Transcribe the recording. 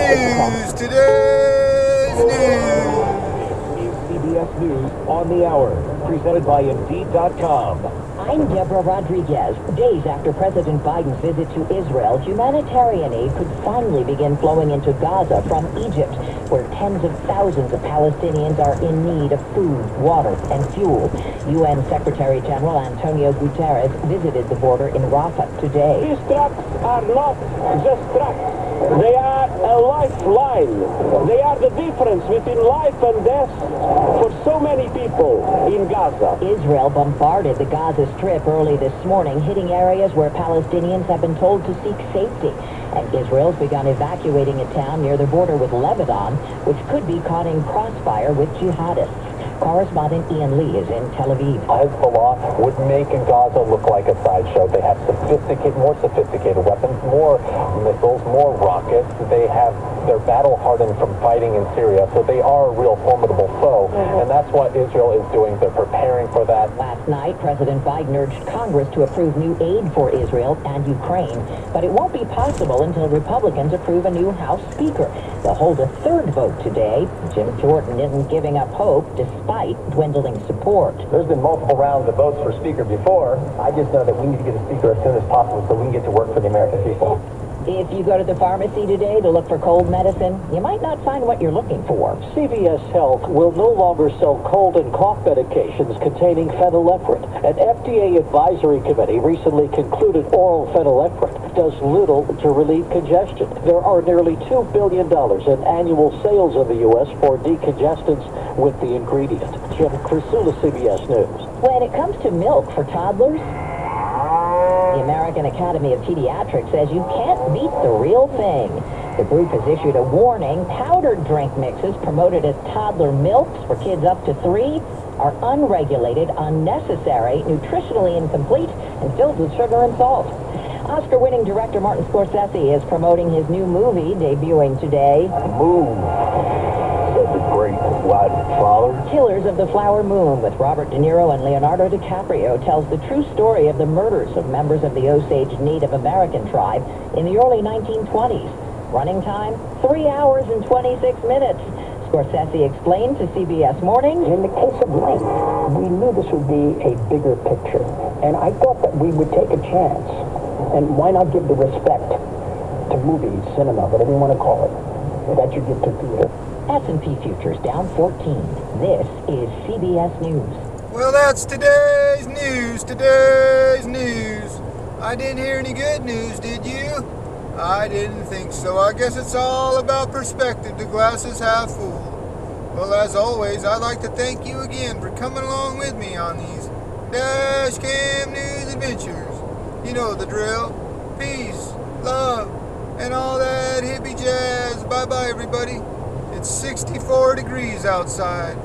News, today's news. CBS News on the Hour, presented by Indeed.com. I'm Deborah Rodriguez. Days after President Biden's visit to Israel, humanitarian aid could finally begin flowing into Gaza from Egypt, where tens of thousands of Palestinians are in need of food, water, and fuel. UN Secretary General Antonio Guterres visited the border in Rafah today. These trucks are not just trucks. They are a lifeline. They are the difference between life and death for so many people in Gaza. Israel bombarded the Gaza Strip early this morning, hitting areas where Palestinians have been told to seek safety. And Israel's begun evacuating a town near the border with Lebanon, which could be caught in crossfire with jihadists. Correspondent Ian Lee is in Tel Aviv. Hezbollah would make Gaza look like a sideshow. They have more sophisticated weapons, more missiles, more rockets. They're battle-hardened from fighting in Syria, so they are a real formidable foe, and that's what Israel is doing. They're preparing for that. Last night, President Biden urged Congress to approve new aid for Israel and Ukraine, but it won't be possible until Republicans approve a new House Speaker. They'll hold a third vote today. Jim Jordan isn't giving up hope despite dwindling support. There's been multiple rounds of votes for Speaker before. I just know that we need to get a Speaker as soon as possible so we can get to work for the American people. If you go to the pharmacy today to look for cold medicine, you might not find what you're looking for. CVS Health will no longer sell cold and cough medications containing phenylephrine. An FDA advisory committee recently concluded oral phenylephrine does little to relieve congestion. There are nearly $2 billion in annual sales in the U.S. for decongestants with the ingredient. Jim Crisula, CBS News. When it comes to milk for toddlers, the American Academy of Pediatrics says you can't beat the real thing. The group has issued a warning. Powdered drink mixes promoted as toddler milks for kids up to 3 are unregulated, unnecessary, nutritionally incomplete, and filled with sugar and salt. Oscar-winning director Martin Scorsese is promoting his new movie, debuting today. Move. That's a great Godfather. Killers of the Flower Moon, with Robert De Niro and Leonardo DiCaprio, tells the true story of the murders of members of the Osage Native American tribe in the early 1920s. Running time, 3 hours and 26 minutes. Scorsese explained to CBS Mornings. In the case of length, we knew this would be a bigger picture, and I thought that we would take a chance. And why not give the respect to movies, cinema, whatever you want to call it, that you give to theater. S&P futures down 14. This is CBS News. Well, that's today's news, today's news. I didn't hear any good news, did you? I didn't think so. I guess it's all about perspective. The glass is half full. Well, as always, I'd like to thank you again for coming along with me on these Dash Cam News adventures. You know the drill. Peace, love, and all that hippie jazz. Bye-bye, everybody. It's 64 degrees outside.